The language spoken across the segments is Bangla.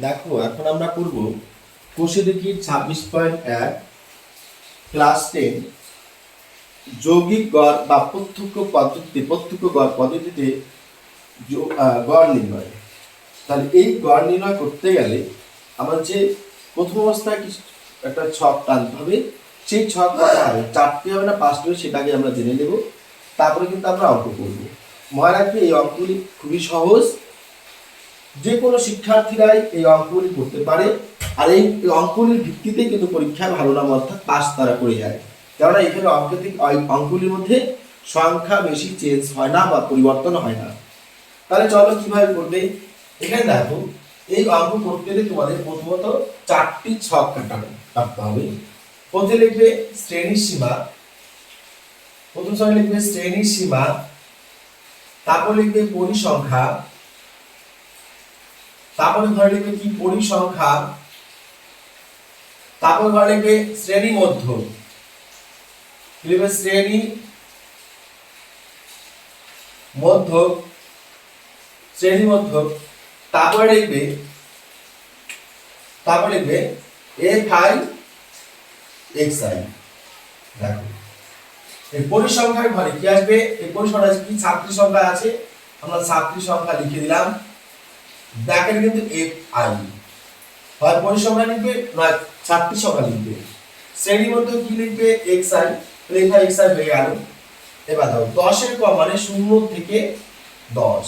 দেখো এখন আমরা করব কোষে দেখি 26.1 ক্লাস 10 যৌগিক গড় বা প্রত্যক্ষ গড় পদ্ধতিতে গড় নির্ণয়। তাহলে এই গড় নির্ণয় করতে গেলে আমার যে প্রথম অবস্থায় একটা ছক টানতে হবে, সেই ছক কত হবে, 4টি হবে না 5টি হবে সেটাকে আমরা জেনে নেব। তারপরে কিন্তু আমরা অঙ্ক করব। মনে রাখবে এই অঙ্কগুলি খুবই সহজ, যে কোনো শিক্ষার্থীরাই এই অঙ্কগুলি করতে পারে। আর এই অঙ্কগুলির ভিত্তিতে কিন্তু পরীক্ষায় ভালো নাম অর্থাৎ পাস তারা করে যায়, কেননা এখানে অঙ্কগুলির মধ্যে সংখ্যা বেশি চেঞ্জ হয় না বা পরিবর্তন হয় না। তাহলে চলো কিভাবে করবে। এখানে দেখো এই অঙ্ক করতে গেলে তোমাদের প্রথমত 4টি ছক কাটতে হবে। প্রথমে লিখবে শ্রেণীর সীমা, প্রথম ছকে লিখবে শ্রেণীর সীমা, তারপর লিখবে পরিসংখ্যা, তারপরে ঘরে লিখবে কি পরিসংখ্যা, তারপর ঘরে লিখবে শ্রেণী মধ্য, লিখবে শ্রেণী মধ্য, শ্রেণী মধ্য, তারপরে লিখবে fi xi। দেখো এই পরিসংখ্যার ঘরে কি আসবে, এই পরিসংখ্যা কি ছাত্রী সংখ্যা আছে, আমরা ছাত্রী সংখ্যা লিখে দিলাম। ব্র্যাকেট কিন্তু এফ আই, হয় পরিসংখ্যা লিখবে নয় ছাত্রী সংখ্যা লিখবে। শ্রেণীর মধ্যে কি লিখবে এক্স আই, লেখা এক্স আই হয়ে গেল। এবার দাও 10 এর কম মানে 0 থেকে 10,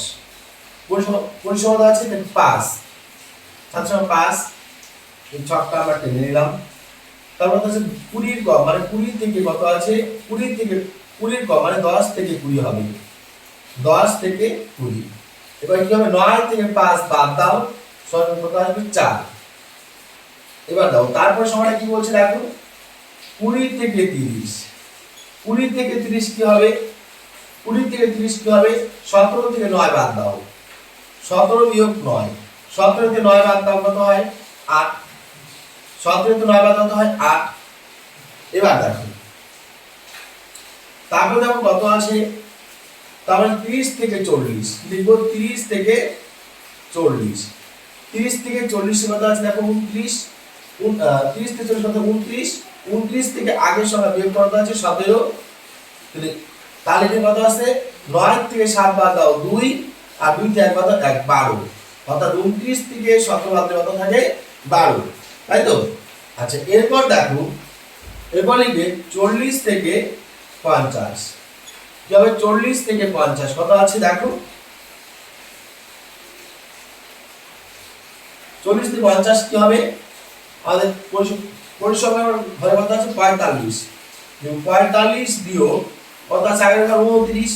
পরিসংখ্যা আছে 5, ছাত্র 5, এই ছকটা আমরা টেনে নিলাম। তারপর আছে 20 এর কম মানে 20 থেকে কত আছে, 20 এর কম মানে 10 থেকে 20 হবে, 10 থেকে 20। এবার কি হবে, 9 থেকে 5 বাদ দাও, সর্বমোট কত আসবে 4। এবার দাও তারপর সময়টা কি বলছে দেখো, 20 থেকে 30, 20 থেকে 30 কি হবে, 20 থেকে 30 কি হবে, 17 থেকে 9 বাদ দাও, 17 বিয়োগ 9, 17 থেকে 9 বাদ দাও কত হয় 8, 17 থেকে 9 বাদ দাও হয় 8। এবার দেখো তারপর দেখো কত আছে, তারপরে 30 থেকে 40 লিখবো, 30 থেকে 40, 30 থেকে 40 কত আছে দেখো 29, 30 থেকে 40 কত 29, 29 থেকে আগের সংখ্যা বিয়োগ কত আছে 17, তাহলে কি কত আছে 9 থেকে 7 বাদ দাও 2, আর 2 থেকে 1 বাদ দাও 1, 12, অর্থাৎ 29 থেকে 17 বাদ দিলে কত থাকে 12, তাই তো। আচ্ছা এরপর দেখো, এরপর লিখবে 40 থেকে 50, কি হবে 40 থেকে 50 কত আছে দেখো, 40 থেকে 50 কি হবে, আমাদের পরিসংখ্যার ঘরে কত আছে 45, 45 বিয়োগ কত আছে আগের 29,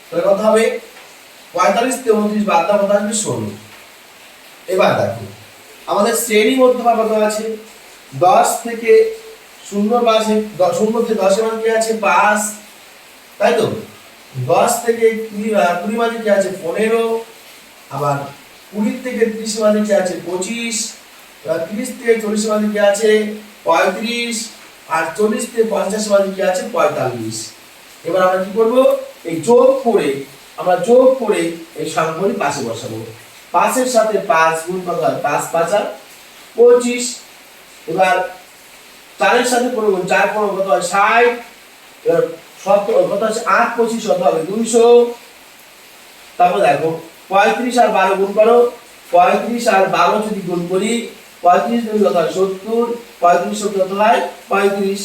তাহলে কত হবে 45 থেকে 29 বাদ দাও কত আসবে 16। এবার দেখো আমাদের শ্রেণী মধ্যমা কত আছে, 10 থেকে 0 মাঝে 0 থেকে 10 এর মান কি আছে 5, তাই তো। 10 থেকে 20 মাঝে কি আছে 15, আবার 20 থেকে 30 মাঝে কি আছে 25, 30 থেকে 40 মাঝে কি আছে 35, আর 40 থেকে 50 মাঝে কি আছে 45। এবার আমরা কি করব, এই যোগ করে এই সংখ্যাগুলি পাশে বসাবো, 5 এর সাথে 5 গুণ কত হয় 5 5 আর 25। এবার 4 এর সাথে করব 4 করব কত হয় 60, এবার 70 কত আছে 8 25 কত হবে 200। তারপর দেখো 35 আর 12 গুণ করো, 35 আর 12 যদি গুণ করি 35 গুণ কত হয় 70, 35 70 কত হয় 35।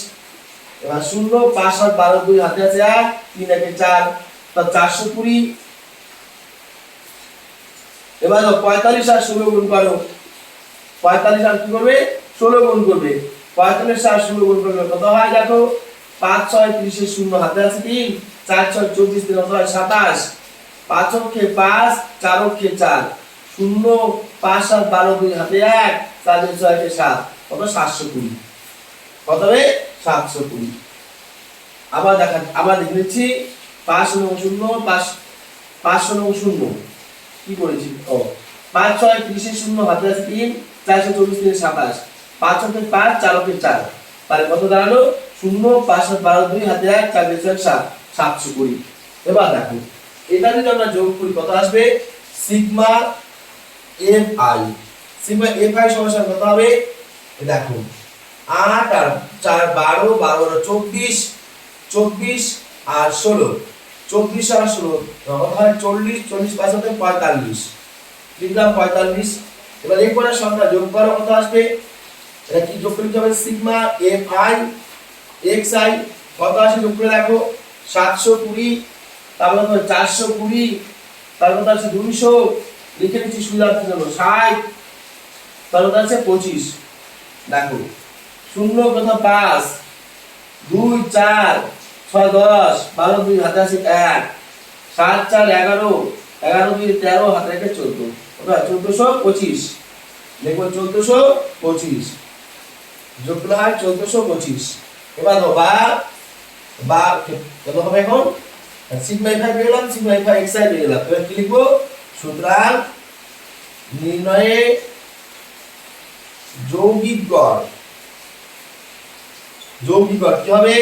এবার 0 5 আর 12 2 হাতে আছে 1, 3 একে 4, তা 420। এবার 45 আর 16 গুণ করো, 45 আর কি করবে 16 গুণ করবে, 45 আর 16 গুণ করবে কত হয় দেখো 5 6 30 এর 0 হাতে আছে 3, 4 6 24 3 কত হয় 27, 5 অক্ষে 5 4 অক্ষে 4, 0 5 আর 12 2 হাতে 1, 4 6 একে 7, কত 720, কত হবে 720। আবার দেখে নিচ্ছি 5 0 5 0 কি করেছি, ও 5 6 30 এর 0 হাতে আছে 3, 4 6 24 3 27, 5 অক্ষে 5 4 অক্ষে 4, তাহলে কত দাঁড়ালো 0 5 আর 12 2 হাতে 1, 4 6 7, 720। এবার দেখো এটা যদি আমরা যোগ করি কত আসবে, sigma F I, sigma FI সমান কত হবে দেখো 8 আর 4 12 12 আর 24 24 আর 16 24 আর 16 কত হয় 40 40 5 হতে 45 লিখলাম 45 এবার এই পরের সংখ্যা যোগ করো কত আসবে এটা কি যোগ করতে হবে সিগমা এফআই এক্সআই কত আসে যোগ করে দেখো 720 তারপর কত 420 তারপর কত আছে 200 লিখে নিচ্ছি সুবিধার্থের জন্য 60 তারপর কত আছে 25 দেখো 0 কত 5 2 4 6 10 12 2 হাতে আছে 1 7 4 11 11 2 13 হাতে রেখে 14 কত 1425 দেখো 1425 যোগ করলে হয় 1425 এবার বা কত হবে এখন সিগমা এফআই পেয়ে গেলাম সিগমা এফআই এক্সআই পেয়ে গেলাম এবার কি লিখবো সুতরাং নির্ণয়ে যৌগিক গড় কি হবে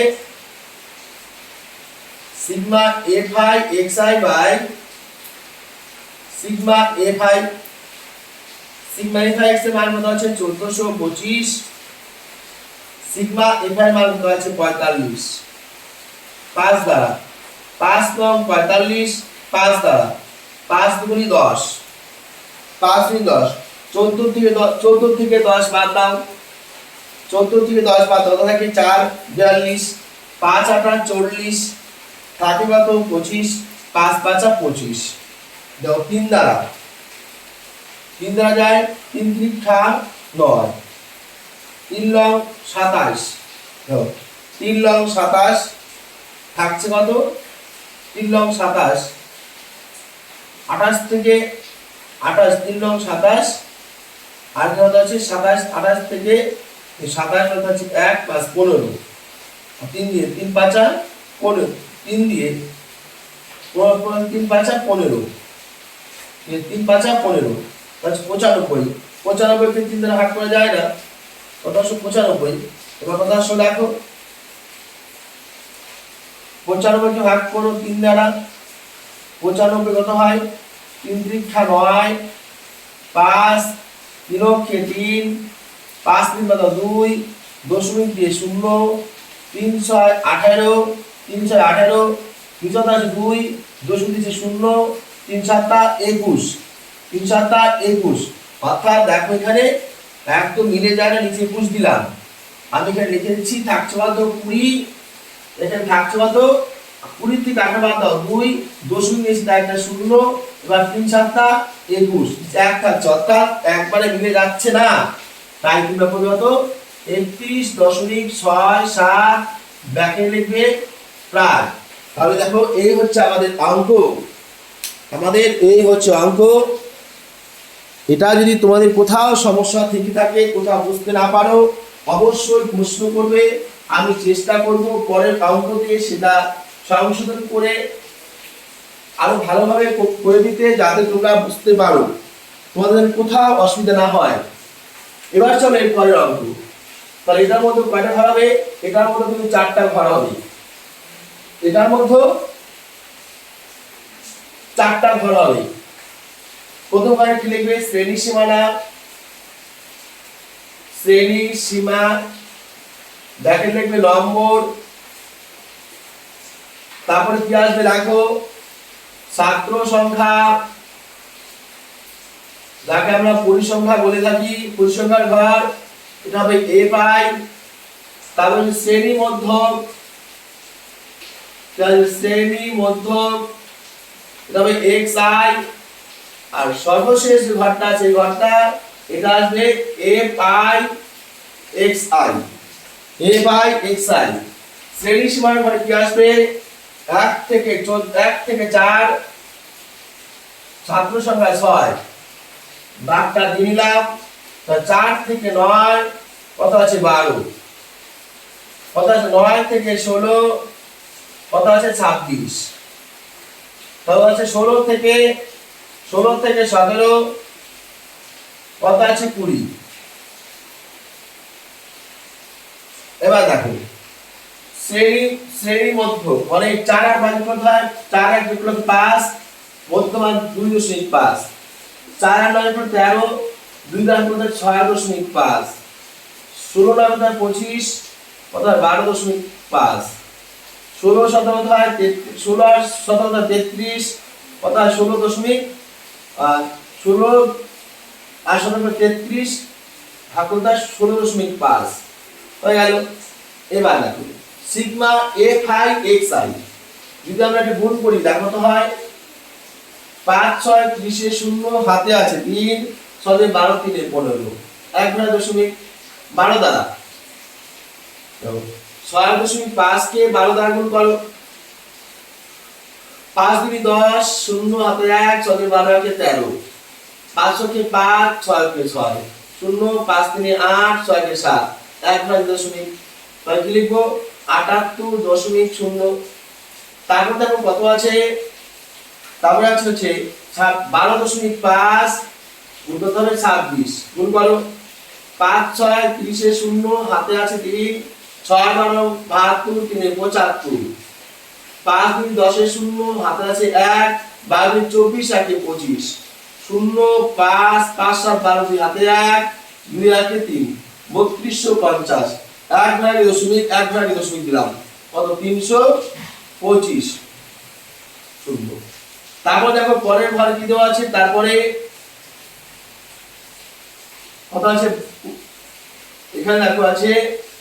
sigma F I X I by sigma F I X এর মান কত আছে 1425 সিগমা এফআই মান কত আছে 45 5 দ্বারা 5 নং 45 5 দ্বারা 5 দুগুণী 10 5 দুগুণী 10 14 থেকে 10 বাদ দাও 14 থেকে 10 বাদ দাও থাকে 4 42 5 8 40 থাকে কত 25 5 5 25 দাও 3 দ্বারা যায় 3 3 9 3 লং 27 দাও 3 লং 27 থাকছে কত 3 লং 27 28 থেকে 28 3 লং 27 আর কত আছে 27 28 থেকে 27 কত আছে 1 প্লাস 15 3 দিয়ে 3 5 15 3 দিয়ে 3 5 15 ये 3 5 15 তাহলে 95 95 কে 3 দ্বারা ভাগ করা যায় না কত আসে 95 এবার কত আসে দেখো 95 কে ভাগ করো 3 দ্বারা 95 কত হয় 3 3 9 5 3 কে 3 5 3 কত 2 দশমিক দিয়ে 0 3 6 18 3 6 18 নিচে আছে 2 দশমিক দিয়ে 0 3 7 21 3 7 21 অর্থাৎ দেখো এখানে একদম মিলে যায় না নিচে 21 দিলাম আমি এখানে লিখে দিচ্ছি থাকছে কত 20 এখানে থাকছে কত 20 থেকে 8 বাদ দাও 2 দশমিক নিচে একটা 0 এবার 3 7 21 এক থাকছে অর্থাৎ একবারে মিলে যাচ্ছে না তাই তোমরা করবে কত 31.67 ব্যাকে লিখবে প্রায় তাহলে দেখো এই হচ্ছে আমাদের অঙ্ক এটা যদি তোমাদের কোথাও সমস্যা থেকে থাকে কোথাও বুঝতে না পারো অবশ্যই প্রশ্ন করবে আমি চেষ্টা করব পরের অঙ্ক দিয়ে সেটা সংশোধন করে আরো ভালোভাবে করে দিতে যাতে তোমরা বুঝতে পারো তোমাদের কোথাও অসুবিধা না হয় এবার চলো এর পরের অঙ্ক তাহলে এটার মধ্যে কয়টা ঘর হবে এটার মধ্যে কিন্তু 4টা ঘর হবে এটার মধ্যে 4টা ঘর হবে প্রথম ঘরে কি লিখবে শ্রেণী সীমা ব্র্যাকেট লিখবে নম্বর তারপরে কি আসবে দেখো ছাত্র সংখ্যা যাকে আমরা পরিসংখ্যা বলে থাকি পরিসংখ্যার ঘর এটা হবে এফআই তারপরে শ্রেণী মধ্যক এটা হবে এক্সআই আর সর্বশেষ যে ঘরটা আছে এই ঘরটা এটা আসবে এফআই এক্সআই শ্রেণী সীমার ঘরে কি আসবে 1 থেকে 4 ছাত্র সংখ্যা 6 ভাগটা দিয়ে নিলাম 4 থেকে 9 কত আছে 12 কত আছে 9 থেকে 16 কত আছে 26 কত আছে 16 থেকে 17 কত আছে 20 এবার দেখো শ্রেণী মধ্য মানে 4 আর 5 কত হয় 4 আর 2 5 মধ্যমান 2.5 4 আর 9 13 2 দ্বারা কোথায় 6.5, 16 দ্বারা কোথায় 25, কোথায় 12.5, 16 শতক হয় 16 আর শতক 33, কোথায় 16 আর শতক 33 ভাগ কোথায় 16.5 হয়ে গেল। এবার দেখো সিগমা fi xi যদি আমরা এটা গুণ করি দেখো তো হয় 5 6 30 এ 0 হাতে আছে 3 6 12 3 এ 15 1.12 দ্বারা 6.5 কে 12 দ্বারা গুণ করো 5 2 10 0 হাতে 1 6 12 কে 13 5 কে 5 6 কে 6 0 5 3 8 6 কে 7 1.0 তাহলে কি লিখবো 78.0। তারপর দেখো কত আছে, তারপরে আছে হচ্ছে 12.5 গুণ করতে হবে 26 গুণ করো 5 6 30 এ 0 হাতে আছে 3 6 12 72 3 এ 75 5 2 10 এ 0 হাতে আছে 1 12 24 1 এ 25 0 5 5 7 12 2 হাতে 1 2 1 এ 3 3250 1.0 দিলাম কত 325 0। তারপর দেখো পরের ঘরে কি দেওয়া আছে, তারপরে কত আছে এখানে দেখো আছে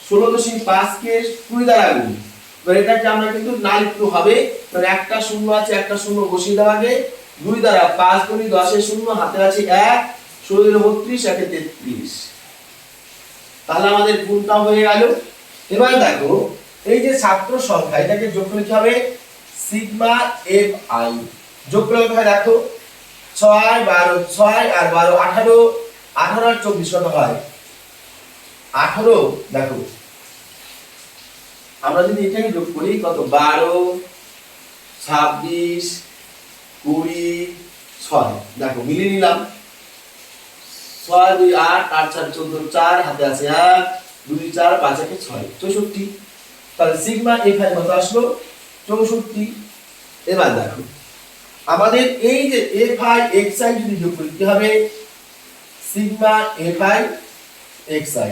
16.5 কে 20 দ্বারা গুণ। এবার এটাকে আমরা কিন্তু না লিখতে হবে, মানে একটা শূন্য আছে একটা শূন্য বসিয়ে দেওয়া আগে 2 দ্বারা 5 গুণি 10 এর শূন্য হাতে আছে 1 16 32 1 এ 33, তাহলে আমাদের গুণটা হয়ে গেল। এবার দেখো এই যে ছাত্র সংখ্যা এটাকে যোগ করলে কি হবে সিগমা fi যোগ করলে হয় দেখো 6 12 6 আর 12 18 18 আর 24 কত হয় 18। দেখো আমরা যদি এটাকে যোগ করি কত 12 26 20 6 দেখো মিলিয়ে নিলাম 6 2 8 8 4 14 4 হাতে আছে 1 2 4 5 1 6 64। তাহলে সিগমা fi কত আসলো 64। এবার দেখো আমাদের এই যে fi xi যদি যোগ করি কি হবে সিগমা fi xi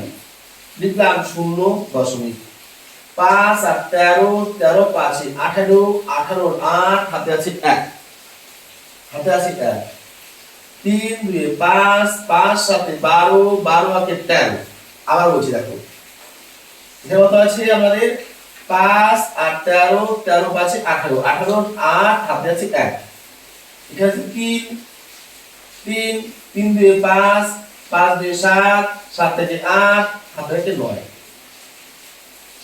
লিখলাম 0.5 আর 13 13 5 18 18 8 হাতে আছে 1 হাতে আছে 1 3 2 5 5 7 12 12 হাতে 13। আবার বলছি দেখো এখানে কত আছে আমাদের 5 আর 13 13 5 18 18 8 হাতে আছে 1 এখানে আছে 3 3 3 2 5 5 2 7 7 থেকে 8 হাতে আছে 9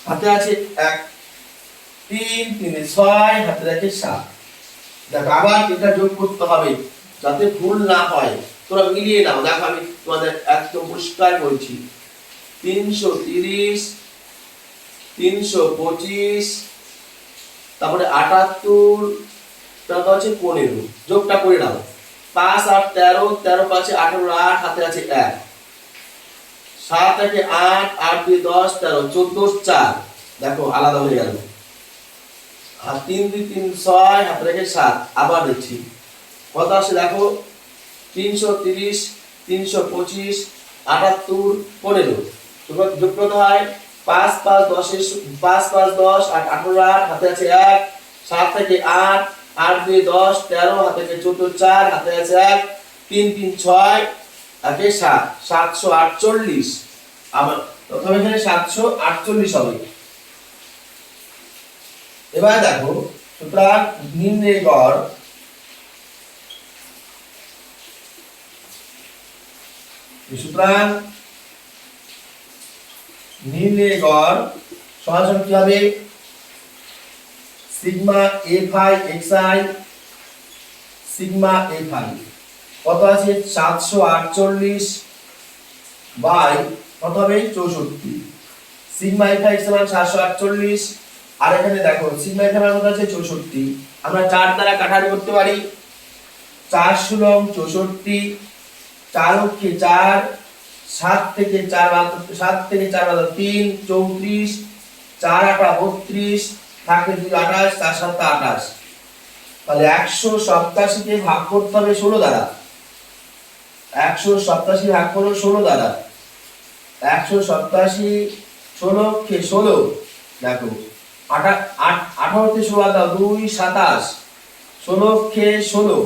হাতে আছে 1 3 3 6 হাতে আছে 7। দেখো আবার এটা যোগ করতে হবে যাতে ভুল না হয়, তোমরা মিলিয়ে নাও। দেখো আমি তোমাদের একদম পরিষ্কার বলছি 330 325 তারপরে 78 তারপর আছে 15 যোগটা করে নাও 5 8 13 13 5 18 8 হাতে আছে 1 7 থেকে 8 8 2 10 13 14 4 দেখো আলাদা হয়ে গেল আর 3 2 3 6 হাতে রেখে 7 আবার দেখছি কত আসে দেখো 330 325 78 15 তোমরা যোগ করতে হয় 5 5 10 5 5 10 8 18 8 হাতে আছে 1 7 থেকে 8 8 2 10 13 হাতে থেকে 14 4 হাতে আছে 1 3 3 6 আগে 7 748 আবার প্রথমে এখানে 748 হবে। এবার দেখো সুতরাং নিম্নের গড় সুতরাং নিম্নের গড় সমান কি হবে sigma fi xi sigma fi কত আছে 748 বাই কত হবে 64 সিগমা fi সমান 748 আর এখানে দেখো সিগমা fi কত আছে 64 আমরা 4 দ্বারা কাটারি করতে পারি 4 ষোলং 64 4 অক্ষে 4 7 থেকে 4 7 থেকে 4 বাদ 3 34 4 8 32 থাকে 2 28 4 7 28 তাহলে 187 কে ভাগ করতে হবে 16 দ্বারা 187 ভাগ করো 16 দ্বারা, 187 16 কে 16, দেখো 18 তে 16 দাও 2 27, 16 কে 16,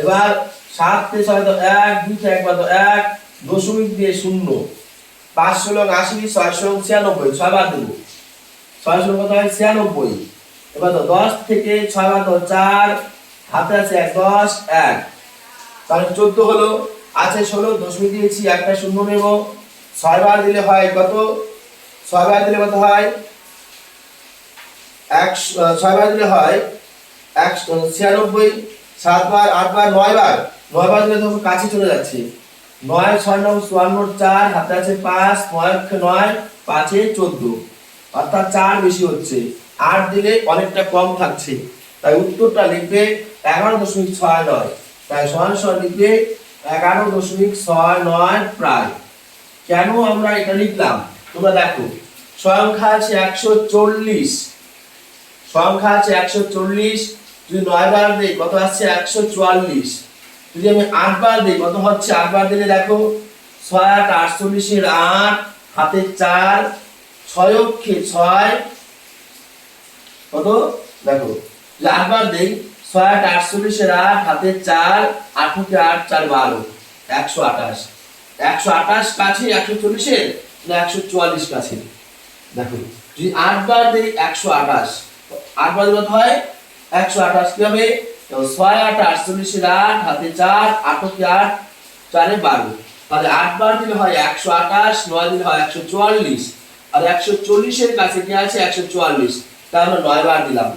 এবার 7 তে 6 দাও 1, 2 তে 1 দাও 1, দশমিক দিয়ে 0, 5 16 80, 6 16 96, 6 বার দেবো, 6 16 কত হয় 96, এবার তো 10 থেকে 6 বার দাও 4, হাতে আছে 1 10 1, তাহলে 14 হলো, আছে 16, দশমিক দিয়েছি একটা শূন্য নেব, 6 বার দিলে হয় কত, 6 বার দিলে কত হয় 6 বার দিলে হয় 196, 7 বার 8 বার 9 বার, 9 বার দিলে তো কাছে চলে যাচ্ছে, 9 6 9 54, 4 হাতে আছে 5, 9 9 5 এ 14, অর্থাৎ 4 বেশি হচ্ছে, 8 দিলে অনেকটা কম থাকছে, তাই উত্তরটা লিখবে 11.69, তাই সমান সমান লিখবে 11.69 প্রায়। কেন আমরা এটা লিখলাম তোমরা দেখো, সংখ্যা আছে 140, সংখ্যা আছে 140, যদি 9 বার দেই কত আসছে 144, যদি আমি 8 বার দেই কত হচ্ছে, 8 বার দিলে দেখো 6 8 48 এর 8, হাতে 4, 6 অক্ষে 6, কত দেখো, যদি 8 বার দেই 6 8 48 এর 8, হাতে 4, 8 কে 8 4 12, 128, 128 কাছে 140 এর না 144 কাছে, দেখো যদি 8 বার দেই 128, 8 বার কত হয় 128, কি হবে 6 8 48 এর 8, হাতে 4, 8 কে 8 4 এ 12, তাহলে 8 বার দিলে হয় 128, 9 দিলে হয় 144, আর 140 এর কাছে কি আছে 144, তাহলে আমরা 9 বার দিলাম।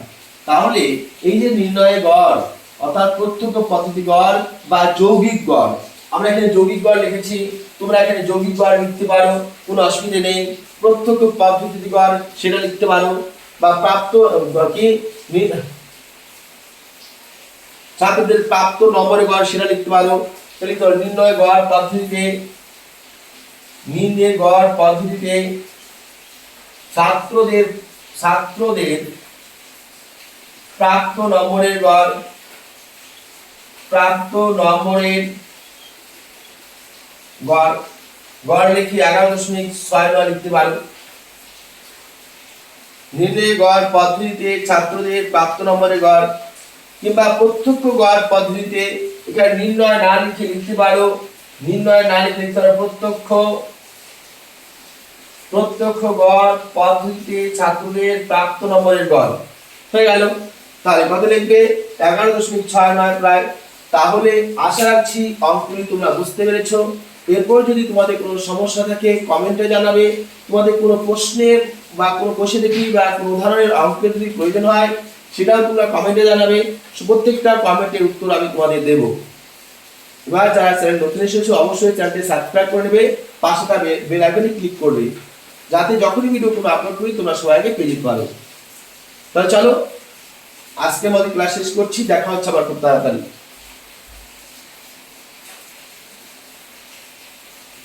তাহলে এই যে নির্ণয় গড় অর্থাৎ প্রত্যক্ষ পদ্ধতি গড় বা যৌগিক গড়, আমরা এখানে যৌগিক গড় লিখেছি, তোমরা এখানে যৌগিক গড় লিখতে পারো, কোনো অসুবিধা নেই, প্রত্যক্ষ পদ্ধতি গড় সেটা লিখতে পারো, বা প্রাপ্ত কি ছাত্রদের প্রাপ্ত নম্বরের গড় সেটা লিখতে পারো, তাহলে তো নির্ণয় গড় পদ্ধতিতে, নির্ণয় গড় পদ্ধতিতে ছাত্রদের প্রাপ্ত নম্বরের গড়, প্রাপ্ত নম্বরের গড়, গড় লিখি 11.69 লিখতে পারো। নির্ণয় গড় পদ্ধতিতে ছাত্রদের প্রাপ্ত নম্বরের গড়, কিংবা প্রত্যক্ষ গড় পদ্ধতিতে এখানে নির্ণয় না লিখে লিখতে পারো, নির্ণয় না লিখে লিখতে পারো প্রত্যক্ষ গড় পদ্ধতিতে ছাত্রদের প্রাপ্ত নম্বরের গড়, হয়ে গেল। তাহলে কত লিখবে 11.69 প্রায়। তাহলে আশা রাখছি অঙ্কগুলি তোমরা বুঝতে পেরেছো। এরপর যদি তোমাদের কোনো সমস্যা থাকে কমেন্টে জানাবে, তোমাদের কোনো প্রশ্নের বা কোনো কোষে দেখি বা কোনো উদাহরণের অঙ্কের যদি প্রয়োজন হয় সেটাও তোমরা কমেন্টে জানাবে, প্রত্যেকটা কমেন্টের উত্তর আমি তোমাদের দেব। এবার যারা চ্যানেল নতুন এসেছো অবশ্যই চ্যানেলটি সাবস্ক্রাইব করে নেবে, পাশে থাকা বেল আইকনে ক্লিক করবে, যাতে যখনই ভিডিও কোনো আপলোড করি তোমরা সবাই আগে পেয়ে যেতে পারো। তাহলে চলো আজকে আমাদের ক্লাস শেষ করছি, দেখা হচ্ছে আবার খুব তাড়াতাড়ি।